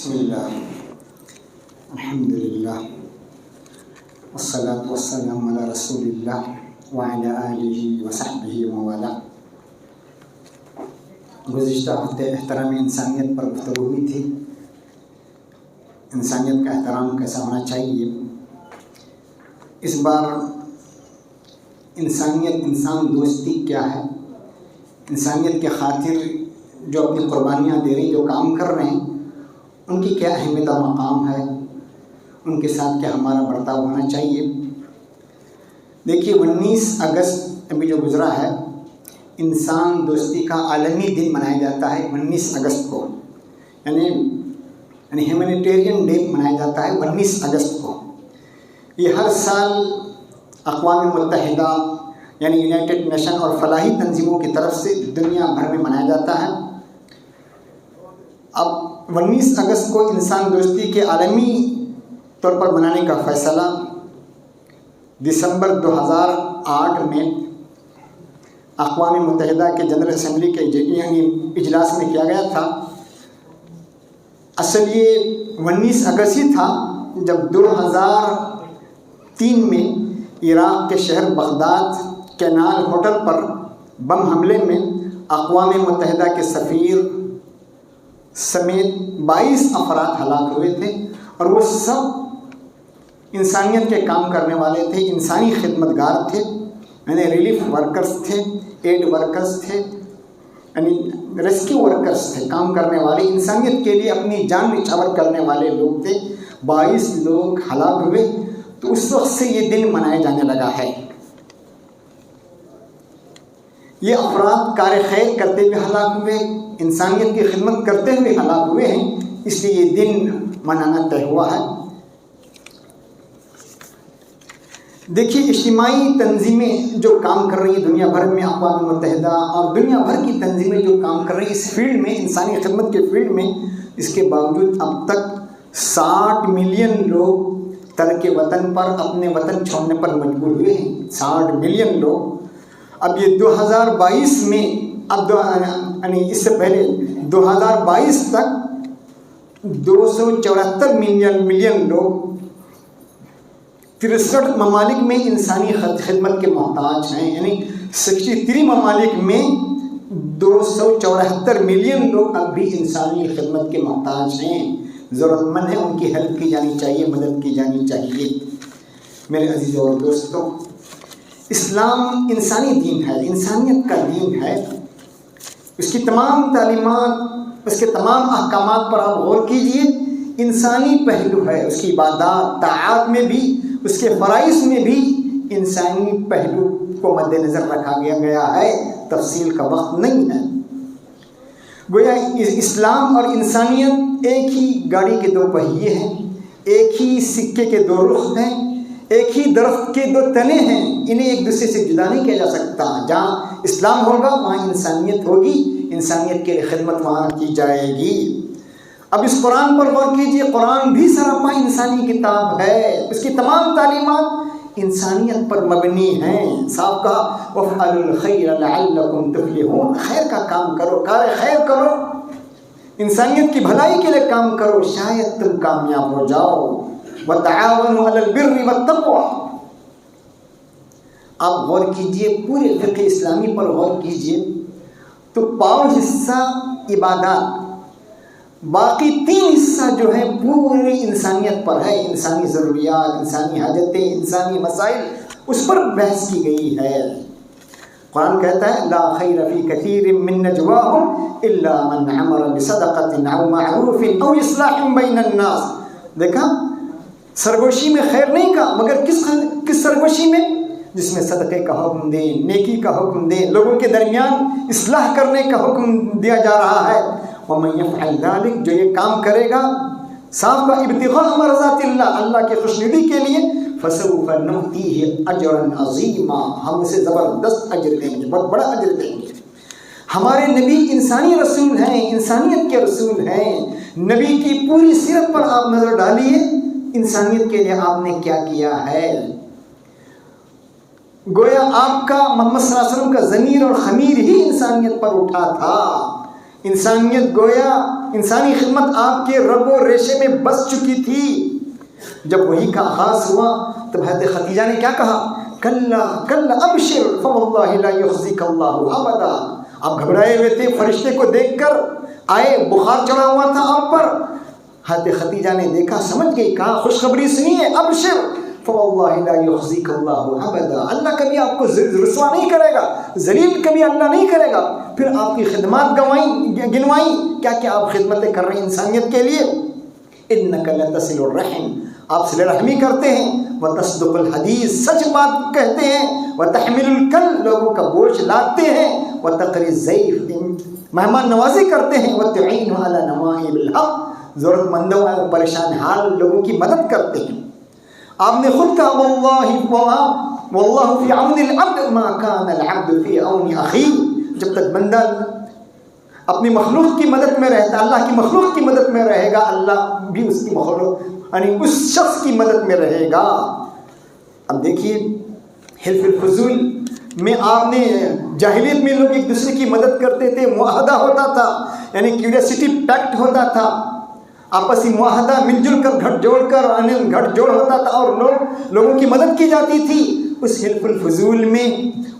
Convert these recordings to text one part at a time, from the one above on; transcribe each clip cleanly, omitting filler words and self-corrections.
بسم اللہ الحمدللہ والصلاة والسلام علی رسول اللہ وعلی آلہ وصحبہ وموالاہ۔ گزشتہ ہفتے احترام انسانیت پر گفتگو ہوئی تھی، انسانیت کا احترام کیسا ہونا چاہیے۔ اس بار انسانیت، انسان دوستی کیا ہے، انسانیت کے خاطر جو اپنی قربانیاں دے رہے ہیں، جو کام کر رہے ہیں، ان کی کیا اہمیت و مقام ہے، ان کے ساتھ کیا ہمارا برتاؤ ہونا چاہیے۔ دیکھیے 19 اگست ابھی جو گزرا ہے، انسان دوستی کا عالمی دن منایا جاتا ہے 19 اگست کو، یعنی ہیومینیٹیرین ڈے منایا جاتا ہے 19 اگست کو۔ یہ ہر سال اقوام متحدہ یعنی یونائٹڈ نیشن اور فلاحی تنظیموں کی طرف سے دنیا بھر میں منایا جاتا ہے۔ اب 19 اگست کو انسان دوستی کے عالمی طور پر منانے کا فیصلہ دسمبر 2008 میں اقوام متحدہ کے جنرل اسمبلی کے اجلاس میں کیا گیا تھا۔ اصل یہ 19 اگست ہی تھا جب 2003 میں عراق کے شہر بغداد کینال ہوٹل پر بم حملے میں اقوام متحدہ کے سفیر سمیت 22 افراد ہلاک ہوئے تھے، اور وہ سب انسانیت کے کام کرنے والے تھے، انسانی خدمتگار تھے، یعنی ریلیف ورکرز تھے، ایڈ ورکرز تھے، یعنی ریسکیو ورکرز تھے، کام کرنے والے، انسانیت کے لیے اپنی جان نچھاور کرنے والے لوگ تھے۔ 22 لوگ ہلاک ہوئے، تو اس وقت سے یہ دن منایا جانے لگا ہے۔ یہ افراد کار خیر کرتے ہوئے ہلاک ہوئے، انسانیت کی خدمت کرتے ہوئے ہلاک ہوئے ہیں، اس لیے یہ دن منانا طے ہوا ہے۔ دیکھیے اجتماعی تنظیمیں جو کام کر رہی ہیں دنیا بھر میں، اقوام متحدہ اور دنیا بھر کی تنظیمیں جو کام کر رہی ہیں اس فیلڈ میں، انسانی خدمت کے فیلڈ میں، اس کے باوجود اب تک 60 ملین لوگ ترک وطن پر، اپنے وطن چھوڑنے پر مجبور ہوئے ہیں۔ 60 ملین لوگ۔ اب یہ 2022 میں، یعنی اس سے پہلے 2022 تک 274 ملین لوگ 63 ممالک میں انسانی خدمت کے محتاج ہیں، یعنی 63 ممالک میں 274 ملین لوگ اب بھی انسانی خدمت کے محتاج ہیں، ضرورت مند ہیں، ان کی ہیلپ کی جانی چاہیے، مدد کی جانی چاہیے۔ میرے عزیزوں اور دوستوں، اسلام انسانی دین ہے، انسانیت کا دین ہے۔ اس کی تمام تعلیمات، اس کے تمام احکامات پر آپ غور کیجئے، انسانی پہلو ہے۔ اس کی عبادات، طاعات میں بھی، اس کے فرائض میں بھی انسانی پہلو کو مد نظر رکھا گیا ہے، تفصیل کا وقت نہیں ہے۔ گویا اسلام اور انسانیت ایک ہی گاڑی کے دو پہیے ہیں، ایک ہی سکے کے دو رخ ہیں، ایک ہی درخت کے دو تنے ہیں، انہیں ایک دوسرے سے جدا نہیں کیا جا سکتا۔ جہاں اسلام ہوگا وہاں انسانیت ہوگی، انسانیت کے لیے خدمت وہاں کی جائے گی۔ اب اس قرآن پر غور کیجئے، قرآن بھی سراپا انسانی کتاب ہے، اس کی تمام تعلیمات انسانیت پر مبنی ہیں۔ صاحب کا وَافْعَلُوا الْخَيْرَ لَعَلَّكُمْ تُفْلِحُونَ، خیر کا کام کرو، کار خیر کرو، انسانیت کی بھلائی کے لیے کام کرو، شاید تم کامیاب ہو جاؤ۔ وَتَعَاوَنُوا عَلَى الْبِرِّ وَالتَّقْوَىٰ۔ آپ غور کیجئے، پورے فقہ اسلامی پر غور کیجئے تو پاؤں حصہ عبادات، باقی 3 حصہ جو ہے پوری انسانیت پر ہے، انسانی ضروریات، انسانی حاجتیں، انسانی مسائل، اس پر بحث کی گئی ہے۔ قرآن کہتا ہے لا خیر فی کثیر من نجواہم الا من امر بصدقۃ او معروف او اصلاح بین الناس۔ دیکھا، سرگوشی میں خیر نہیں کہا، مگر کس سرگوشی میں؟ جس میں صدقے کا حکم دیں، نیکی کا حکم دیں، لوگوں کے درمیان اصلاح کرنے کا حکم دیا جا رہا ہے۔ وَمَن يَفْعَلْ ذَلِكَ، جو یہ کام کرے گا صاف کا ابتغاء مرضات اللہ، اللہ کے خوشنودی کے لیے، فَسَوْفَ نُؤْتِيهِ أَجْرًا عَظِيمًا، ہم اسے زبردست اجر دیں گے، بہت بڑا اجر دیں گے۔ ہمارے نبی انسانی رسول ہیں، انسانیت کے رسول ہیں۔ نبی کی پوری سیرت پر آپ نظر ڈالیے، انسانیت کے لیے آپ نے کیا کیا ہے۔ گویا آپ کا محمد صلی اللہ علیہ وسلم کا ضمیر اور خمیر ہی انسانیت پر اٹھا تھا۔ انسانیت گویا انسانی خدمت آپ کے رگ و ریشے میں بس چکی تھی۔ جب وحی کا آغاز ہوا تب حضرت خدیجہ نے کیا کہا؟ کلا کلا ابشر فواللہ لا یخزیک اللہ ابدا۔ آپ گھبرائے ہوئے تھے، فرشتے کو دیکھ کر آئے، بخار چڑھا ہوا تھا آپ پر۔ حضرت خدیجہ نے دیکھا، سمجھ گئی، کہا خوشخبری سنیے، ابشر فواللہ لا یخزیک اللہ ابدا، اللہ کبھی آپ کو رسوا نہیں کرے گا، ذلیل کبھی اللہ نہیں کرے گا۔ پھر آپ کی خدمات گنوائیں، کیا کیا آپ خدمتیں کر رہے ہیں انسانیت کے لیے۔ انک لتصل الرحم، آپ صلہ رحمی کرتے ہیں، وتصدق الحدیث، سچ بات کہتے ہیں، وتحمل الکل، لوگوں کا بوجھ لاتے ہیں، وتقری الضیف، مہمان نوازی کرتے ہیں، وتعین علی نوائب الحق، ضرورت مندوں اور پریشان حال لوگوں کی مدد کرتے ہیں۔ آپ نے خود کہا واللہ فی عون العبد ما کان العبد فی عون اخیہ، جب تک بندہ اپنی مخلوق کی مدد میں رہتا، اللہ کی مخلوق کی مدد میں رہے گا، اللہ بھی اس کی مخلوق یعنی اس شخص کی مدد میں رہے گا۔ اب دیکھیے حلف الفضول میں آپ نے، جاہلیت میں لوگ ایک دوسرے کی مدد کرتے تھے، معاہدہ ہوتا تھا، یعنی کیوریسٹی پیکٹ ہوتا تھا، آپسی معاہدہ، مل جل کر گھٹ جوڑ ہوتا تھا، اور لوگوں کی مدد کی جاتی تھی۔ اس حلف الفضول میں،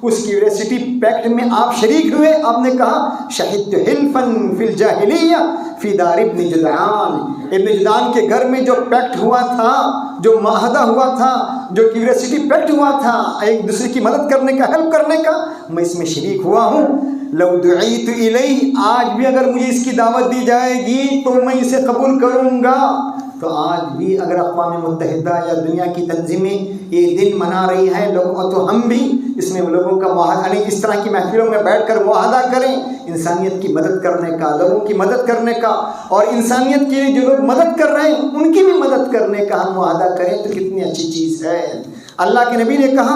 اس کیوریسٹی پیکٹ میں آپ شریک ہوئے۔ آپ نے کہا شہدت حلفا فی الجاہلیہ فی دار ابن جدعان، ابن جدعان کے گھر میں جو پیکٹ ہوا تھا، جو معاہدہ ہوا تھا، جو کیوریسٹی پیکٹ ہوا تھا، ایک دوسرے کی مدد کرنے کا، ہیلپ کرنے کا، میں اس میں شریک ہوا ہوں۔ لو دعیت الیہ، آج بھی اگر مجھے اس کی دعوت دی جائے گی تو میں اسے قبول کروں گا۔ تو آج بھی اگر اقوام متحدہ یا دنیا کی تنظیمیں یہ دن منا رہی ہیں لوگوں، تو ہم بھی اس میں لوگوں کا معاہدہ، اس طرح کی محفلوں میں بیٹھ کر معاہدہ کریں انسانیت کی مدد کرنے کا، لوگوں کی مدد کرنے کا، اور انسانیت کے لیے جو لوگ مدد کر رہے ہیں ان کی بھی مدد کرنے کا ہم معاہدہ کریں تو کتنی اچھی چیز ہے۔ اللہ کے نبی نے کہا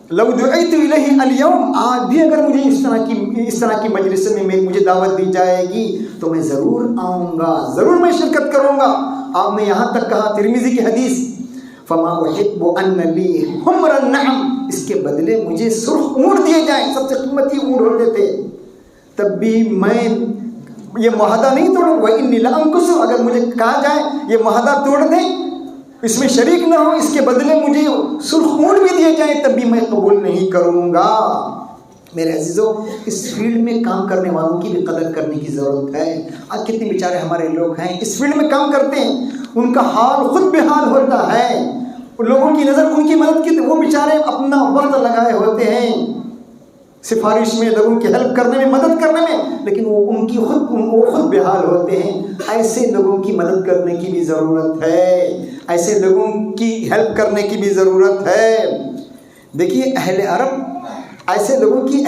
لو دعیت الیہ الیوم، آج بھی اگر مجھے اس طرح کی مجلس میں مجھے دعوت دی جائے گی تو میں ضرور آؤں گا، ضرور میں شرکت کروں گا۔ آپ نے یہاں تک کہا، ترمذی کی حدیث، فما احب ان لی حمر النعم، اس کے بدلے مجھے سرخ اونٹ دیے جائیں، سب سے قیمتی اونٹ ہوتے تھے، تب بھی میں یہ معاہدہ نہیں توڑوں۔ وانی لانکس، اگر مجھے کہا جائے یہ معاہدہ توڑ دیں، اس میں شریک نہ ہو، اس کے بدلے مجھے سرخ اونٹ بھی دیے جائیں، تب بھی میں قبول نہیں کروں گا۔ میرے عزیزو، اس فیلڈ میں کام کرنے والوں کی بھی قدر کرنے کی ضرورت ہے۔ آج کتنے بیچارے ہمارے لوگ ہیں اس فیلڈ میں کام کرتے ہیں، ان کا حال خود بحال ہوتا ہے، لوگوں کی نظر ان کی مدد کی، وہ بیچارے اپنا وقت لگائے ہوتے ہیں سفارش میں، لوگوں کی ہیلپ کرنے میں، مدد کرنے میں، لیکن وہ خود بحال ہوتے ہیں۔ ایسے لوگوں کی مدد کرنے کی بھی ضرورت ہے، ایسے لوگوں کی ہیلپ کرنے کی بھی ضرورت ہے۔ دیکھیے اہل عرب ایسے لوگوں کی،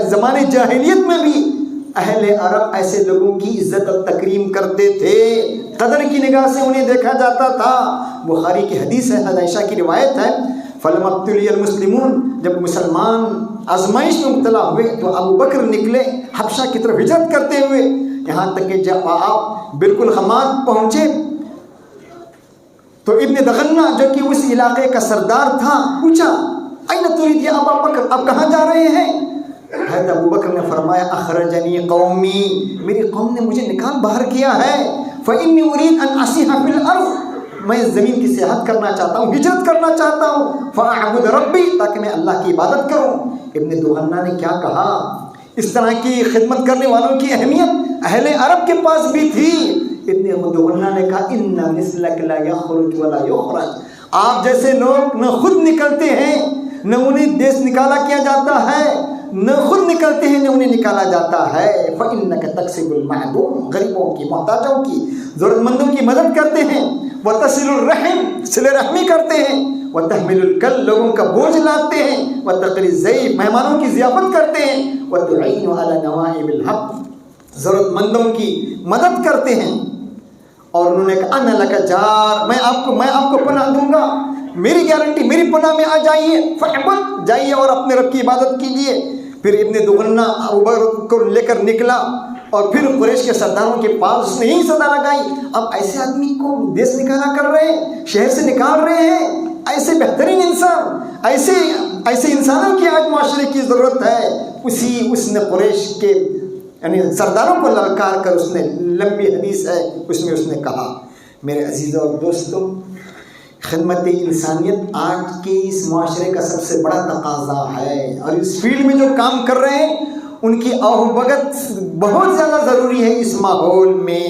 زمانے جاہلیت میں بھی اہل عرب ایسے لوگوں کی عزت اور تکریم کرتے تھے، قدر کی نگاہ سے انہیں دیکھا جاتا تھا۔ بخاری کی حدیث ہے، حضرت عائشہ کی روایت ہے، فلما ابتلی المسلمون، جب مسلمان آزمائش میں مبتلا ہوئے تو ابو بکر نکلے حبشہ کی طرف ہجرت کرتے ہوئے، یہاں تک کہ جب آپ بالکل حماد پہنچے تو ابن دغنہ جو کہ اس علاقے کا سردار تھا پوچھا این ترید یا ابا بکر، آپ کہاں جا رہے ہیں؟ حضرت ابو بکر نے فرمایا اخرجنی قومی، میری قوم نے مجھے نکال باہر کیا ہے، فانی ارید ان اسیح فی الارض، میں زمین کی سیاحت کرنا چاہتا ہوں، ہجرت کرنا چاہتا ہوں، فاعبد ربی، تاکہ میں اللہ کی عبادت کروں۔ ابن دغنہ نے کیا کہا؟ اس طرح کی خدمت کرنے والوں کی اہمیت اہل عرب کے پاس بھی تھی۔ ابن دغنہ نے کہا ان مثلک لا یخرج ولا یخرج، آپ جیسے لوگ نہ خود نکلتے ہیں، نہ انہیں دیس نکالا کیا جاتا ہے، نہ خود نکلتے ہیں نہ انہیں نکالا جاتا ہے۔ فإنک تکسب المعدوم، غریبوں کی، محتاجوں کی، ضرورت مندوں کی مدد کرتے ہیں، وتصل الرحم، صلہ رحمی کرتے ہیں، وتحمل الکل، لوگوں کا بوجھ لاتے ہیں، وتقری الضیف، مہمانوں کی ضیافت کرتے ہیں، وتعین علی نوائب الحق، ضرورت مندوں کی مدد کرتے ہیں۔ اور انہوں نے کہا انا لک جار، میں آپ کو پناہ دوں گا، میری گارنٹی، میری پناہ میں آ جائیے، فاعبد، جائیے اور اپنے رب کی عبادت کیجیے۔ پھر ابن دغنہ ابو بکر کو لے کر نکلا اور پھر قریش کے سرداروں کے پاس اس نے یہی صدا لگائی، اب ایسے آدمی کو دیس نکالا کر رہے ہیں، شہر سے نکال رہے ہیں، ایسے بہترین انسان، ایسے انسانوں کی آج معاشرے کی ضرورت ہے۔ اس نے قریش کے یعنی سرداروں کو للکار کر اس نے، لمبی حدیث ہے اس میں اس نے کہا۔ میرے عزیزوں اور دوستوں، خدمت انسانیت آج کے اس معاشرے کا سب سے بڑا تقاضا ہے، اور اس فیلڈ میں جو کام کر رہے ہیں ان کی آہ و بھگت بہت زیادہ ضروری ہے اس ماحول میں۔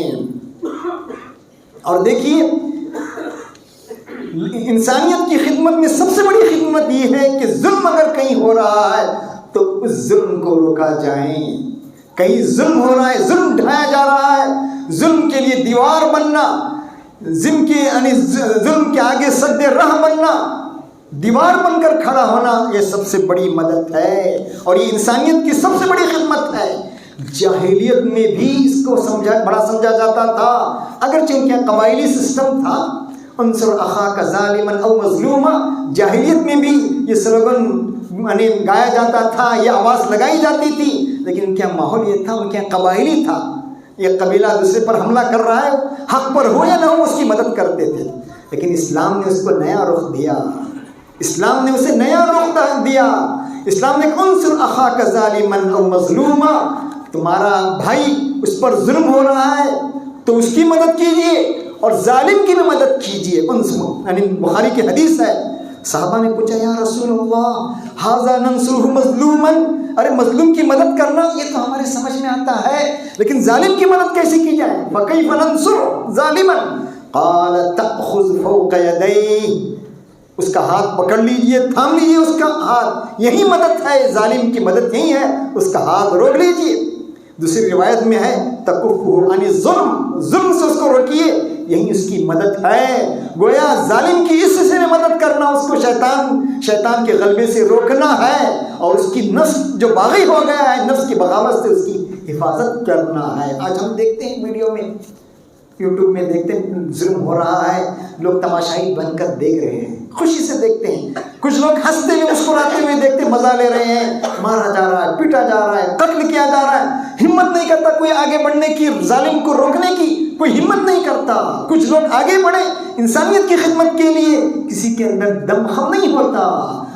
اور دیکھیے، انسانیت کی خدمت میں سب سے بڑی خدمت یہ ہے کہ ظلم اگر کہیں ہو رہا ہے تو اس ظلم کو روکا جائے۔ کہیں ظلم ہو رہا ہے، ظلم ڈھایا جا رہا ہے، ظلم کے لیے دیوار بننا، ظلم کے آگے سد راہ بننا، دیوار بن کر کھڑا ہونا، یہ سب سے بڑی مدد ہے اور یہ انسانیت کی سب سے بڑی خدمت ہے۔ جاہلیت میں بھی اس کو بڑا سمجھا جاتا تھا، اگرچہ ان کے قبائلی سسٹم تھا، انصر اخاک ظالما او مظلوما، جاہلیت میں بھی یہ سلوگن گایا جاتا تھا، یہ آواز لگائی جاتی تھی، لیکن ان کا ماحول یہ تھا، ان کے قبائلی تھا، یہ قبیلہ دوسرے پر حملہ کر رہا ہے، حق پر ہو یا نہ ہو اس کی مدد کرتے تھے۔ لیکن اسلام نے اس کو نیا رخ دیا، اسلام نے اسے نیا رخ دیا۔ اسلام نے انصر اخاک ظالما او مظلوما، تمہارا بھائی اس پر ظلم ہو رہا ہے تو اس کی مدد کیجیے اور ظالم کی بھی مدد کیجیے۔ یعنی بخاری کی حدیث ہے، صحابہ نے پوچھا یا رسول اللہ ھذا ننصرہ مظلوما، ارے مظلوم کی مدد کرنا یہ تو ہمارے سمجھ میں آتا ہے، لیکن ظالم کی مدد کیسے کی جائے؟ فکیف ننصر ظالما قال تأخذ فوق یدیہ، اس کا ہاتھ پکڑ لیجئے، تھام لیجئے اس کا ہاتھ، یہی مدد ہے، ظالم کی مدد یہی ہے، اس کا ہاتھ روک لیجئے۔ دوسری روایت میں ہے تکفہ عن الظلم، ظلم سے اس کو روکیے، یہی اس کی مدد ہے۔ گویا ظالم کی اس سے مدد کرنا، اس کو شیطان کے غلبے سے روکنا ہے، اور اس کی نفس جو باغی ہو گیا ہے، نفس کی بغاوت سے اس کی حفاظت کرنا ہے۔ آج ہم دیکھتے ہیں ویڈیو میں، یوٹیوب میں دیکھتے ہیں ظلم ہو رہا ہے، لوگ تماشائی بن کر دیکھ رہے ہیں، خوشی سے دیکھتے ہیں، کچھ لوگ ہنستے ہوئے مسکراتے ہوئے دیکھتے ہیں، مزہ لے رہے ہیں، مارا جا رہا ہے، پیٹا جا رہا ہے، قتل کیا جا رہا ہے، ہمت نہیں کرتا کوئی آگے بڑھنے کی، ظالم کو روکنے کی کوئی ہمت نہیں کرتا۔ کچھ لوگ آگے بڑھے انسانیت کی خدمت کے لیے، کسی کے اندر دم خم نہیں ہوتا۔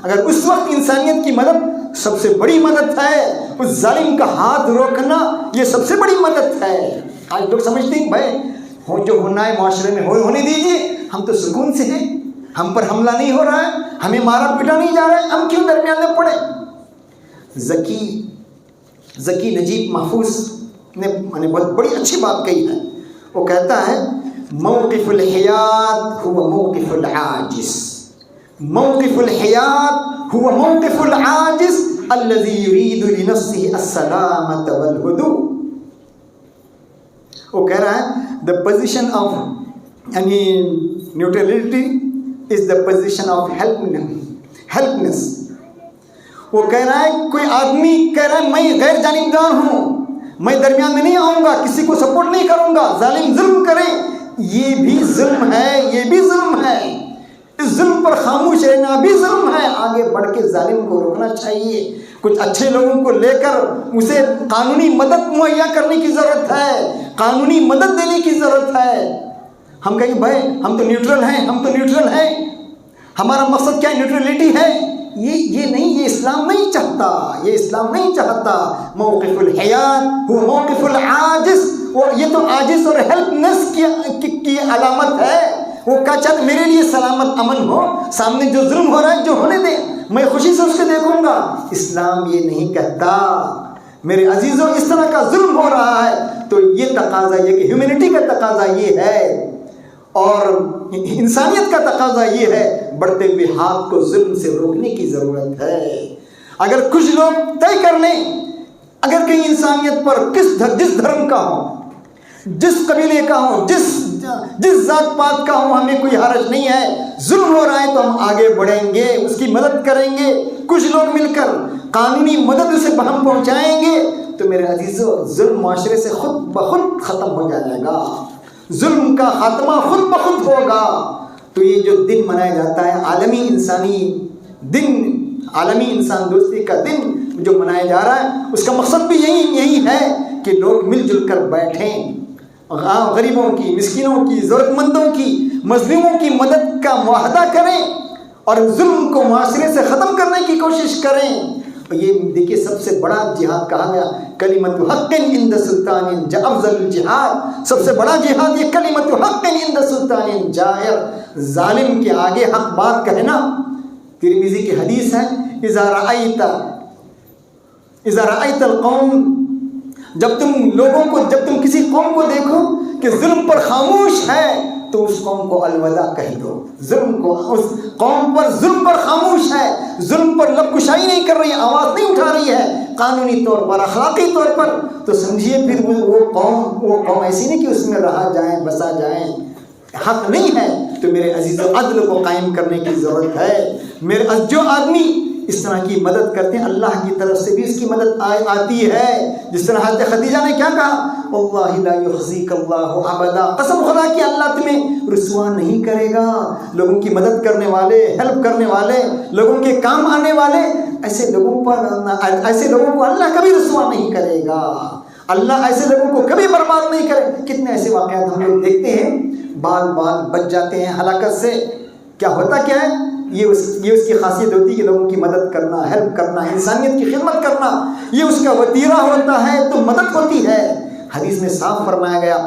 اگر اس وقت انسانیت کی مدد سب سے بڑی مدد ہے، اس ظالم کا ہاتھ روکنا یہ سب سے بڑی مدد ہے۔ آج لوگ سمجھتے ہیں بھائی جو ہونا ہے معاشرے میں ہونے دیجیے، ہم تو سکون سے ہیں، ہم پر حملہ نہیں ہو رہا ہے، ہمیں مارا پیٹا نہیں جا رہا ہے، ہم کیوں درمیان میں پڑے؟ ذکی نجیب محفوظ نے بہت بڑی اچھی بات کہی ہے، وہ کہتا ہے موقف الحیات هو موقف العاجز، موقف الحیات هو موقف العاجز الذي يريد لنفسه السلامة والهدوء۔ وہ کہہ رہا ہے the position of neutrality is the position of helplessness۔ وہ کہہ رہا ہے کوئی آدمی کہہ رہا ہے میں غیر جانبدار ہوں، میں درمیان میں نہیں آؤں گا، کسی کو سپورٹ نہیں کروں گا، ظالم ظلم کرے، یہ بھی ظلم ہے، یہ بھی ظلم ہے، اس ظلم پر خاموش رہنا بھی ظلم ہے۔ آگے بڑھ کے ظالم کو روکنا چاہیے، کچھ اچھے لوگوں کو لے کر اسے قانونی مدد مہیا کرنے کی ضرورت ہے، قانونی مدد دینے کی ضرورت ہے۔ ہم کہیں بھائی ہم تو نیوٹرل ہیں، ہم تو نیوٹرل ہیں، ہمارا مقصد کیا نیوٹرلٹی ہے، یہ نہیں، یہ اسلام نہیں چاہتا، یہ اسلام نہیں چاہتا۔ موقف الحیات وہ موقف العاجز، یہ تو عاجز اور ہیلپنس کی علامت ہے۔ وہ کیا چاہتا میرے لیے سلامت امن ہو، سامنے جو ظلم ہو رہا ہے جو ہونے دے، میں خوشی سے اس کو دیکھوں گا۔ اسلام یہ نہیں کہتا۔ میرے عزیزوں، اس طرح کا ظلم ہو رہا ہے تو یہ تقاضا یہ کہ ہیومینٹی کا تقاضا یہ ہے اور انسانیت کا تقاضا یہ ہے، بڑھتے ہوئے ہاتھ کو ظلم سے روکنے کی ضرورت ہے۔ اگر کچھ لوگ طے کر لیں، اگر کہیں انسانیت پر جس دھرم کا ہو، جس قبیلے کا ہو، جس ذات پات کا ہو، ہمیں کوئی حرج نہیں ہے، ظلم ہو رہا ہے تو ہم آگے بڑھیں گے، اس کی مدد کریں گے، کچھ لوگ مل کر قانونی مدد اسے ہم پہنچائیں گے، تو میرے عزیزو ظلم معاشرے سے خود بخود ختم ہو جائے گا، ظلم کا خاتمہ خود بخود ہوگا۔ تو یہ جو دن منایا جاتا ہے عالمی انسانی دن، عالمی انسان دوستی کا دن جو منایا جا رہا ہے، اس کا مقصد بھی یہی ہے کہ لوگ مل جل کر بیٹھیں، غریبوں کی، مسکینوں کی، ضرورت مندوں کی، مظلوموں کی مدد کا معاہدہ کریں اور ظلم کو معاشرے سے ختم کرنے کی کوشش کریں۔ یہ دیکھیے سب سے بڑا جہاد کہا گیا کلمۃ حق عند سلطان افضل الجہاد، سب سے بڑا جہاد یہ کلمۃ حق عند سلطان جائر، ظالم کے آگے حق بات کہنا۔ ترمذی کی حدیث ہے اذا رأیت القوم، جب تم کسی قوم کو دیکھو کہ ظلم پر خاموش ہے تو اس قوم کو الوداع کہہ دو، اس قوم پر ظلم پر خاموش ہے، ظلم پر لب کشائی نہیں کر رہی ہے، آواز نہیں اٹھا رہی ہے قانونی طور پر، اخلاقی طور پر، تو سمجھیے پھر وہ قوم ایسی نہیں کہ اس میں رہا جائیں بسا جائیں، حق نہیں ہے۔ تو میرے عزیز عدل کو قائم کرنے کی ضرورت ہے۔ میرے جو آدمی اس طرح کی مدد کرتے ہیں اللہ کی طرف سے بھی اس کی مدد آتی ہے، جس طرح حضرت خدیجہ نے کیا کہا، واللہ لا یخزیک اللہ ابدا، قسم خدا کی اللہ تمہیں رسوا نہیں کرے گا۔ لوگوں کی مدد کرنے والے، ہیلپ کرنے والے، لوگوں کے کام آنے والے، ایسے لوگوں کو اللہ کبھی رسوا نہیں کرے گا، اللہ ایسے لوگوں کو کبھی برباد نہیں کرے۔ کتنے ایسے واقعات ہم لوگ دیکھتے ہیں، بال بچ جاتے ہیں ہلاکت سے، کیا ہوتا کیا ہے، یہ اس کی خاصیت ہوتی ہے کہ لوگوں کی مدد کرنا، ہیلپ کرنا، انسانیت کی خدمت کرنا، یہ اس کا وتیرہ ہوتا ہے تو مدد ہوتی ہے۔ حدیث میں صاف فرمایا گیا،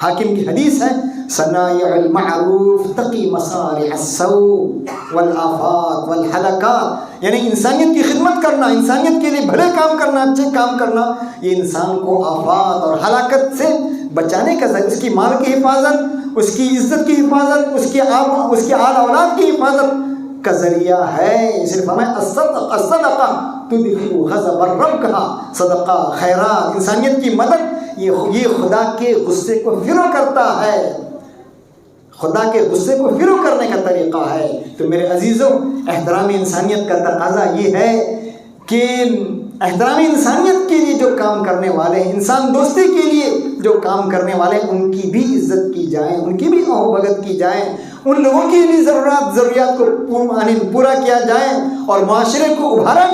حاکم کی حدیث ہے، صنائع المعروف تقی مصارع السوء والآفات والحلقات، یعنی انسانیت کی خدمت کرنا، انسانیت کے لیے بھلے کام کرنا، اچھے کام کرنا، یہ انسان کو آفات اور ہلاکت سے بچانے کا ذریعہ، اس کی مال کی حفاظت، اس کی عزت کی حفاظت، اس کی آل اولاد کی حفاظت کا ذریعہ ہے۔ صرف ہمیں الصدقہ تدخل غضب الرب کہا، صدقہ، خیرات، انسانیت کی مدد، یہ خدا کے غصے کو فیرو کرتا ہے، خدا کے غصے کو فیرو کرنے کا طریقہ ہے۔ تو میرے عزیزوں، احترام انسانیت کا تقاضا یہ ہے کہ احترام انسانیت کے لیے جو کام کرنے والے ہیں، انسان دوستی کے لیے جو کام کرنے والے ہیں، ان کی بھی عزت کی جائے، ان کی بھی بھگت کی جائے، ان لوگوں کی بھی ضروریات کو پورا کیا جائے اور معاشرے کو ابھارا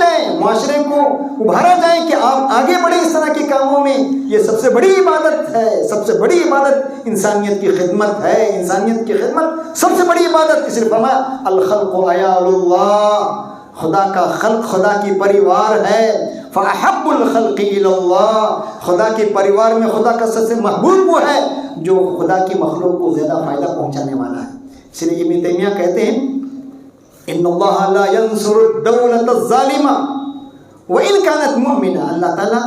جائے کہ آپ آگے بڑھیں اس طرح کے کاموں میں۔ یہ سب سے بڑی عبادت ہے، سب سے بڑی عبادت انسانیت کی خدمت ہے، انسانیت کی خدمت سب سے بڑی عبادت۔ اس لیے فرمایا الخلق عیال اللہ، خدا کا خلق خدا کی پریوار ہے، فاحب الخلق الی اللہ، خدا کے پریوار میں خدا کا سب سے محبوب وہ ہے جو خدا کی مخلوق کو زیادہ فائدہ پہنچانے والا ہے۔ اس لیے ابن تیمیہ کہتے ہیں ان اللہ لا ينصر الدولة الظالمہ وان كانت مؤمنہ، اللہ تعالیٰ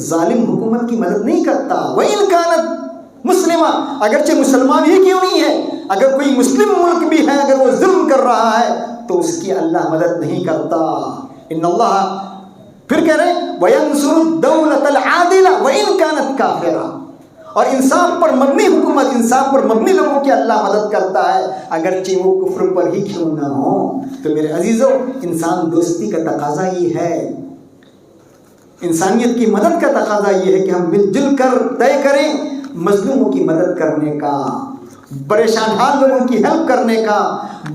ظالم حکومت کی مدد نہیں کرتا، وان كانت مسلمہ، اگرچہ مسلمان ہی کیوں نہیں ہے، اگر کوئی مسلم ملک بھی ہے اگر وہ ظلم کر رہا ہے تو اس کی اللہ مدد نہیں کرتا۔ ان اللہ، پھر کہہ رہے وَيَنْصُرُ الدَّوْلَةَ الْعَادِلَةَ وَإِنْ كَانَتْ كَافِرَةً، اور انصاف پر مبنی حکومت، انصاف پر مبنی لوگوں کی اللہ مدد کرتا ہے اگرچہ وہ کفر پر ہی کیوں نہ ہو۔ تو میرے عزیزوں، انسان دوستی کا تقاضا یہ ہے، انسانیت کی مدد کا تقاضا یہ ہے کہ ہم مل جل کر طے کریں مظلوموں کی مدد کرنے کا، پریشان حال لوگوں کی ہیلپ کرنے کا،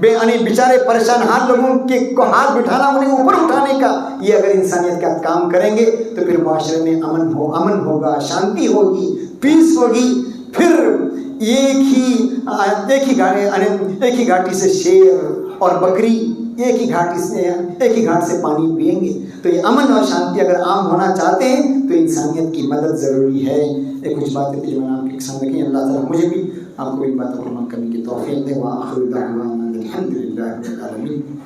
بیچارے پریشان حال لوگوں کے کو ہاتھ بٹھانا، انہیں اوپر اٹھانے کا۔ یہ اگر انسانیت کا کام کریں گے تو پھر معاشرے میں امن ہوگا، شانتی ہوگی، پیس ہوگی، پھر ایک ہی گھاٹی سے شیر اور بکری ایک ہی گھاٹ سے پانی پئیں گے۔ تو یہ امن اور شانتی اگر عام ہونا چاہتے ہیں تو انسانیت کی مدد ضروری ہے۔ ایک کچھ باتیں تھی جو میں نے آپ کے سامنے رکھی، اللہ تعالیٰ مجھے بھی آپ کو ان باتوں کو عمل کرنے کی توفیق دے۔ وآخر دعوانا الحمد للہ رب العالمین۔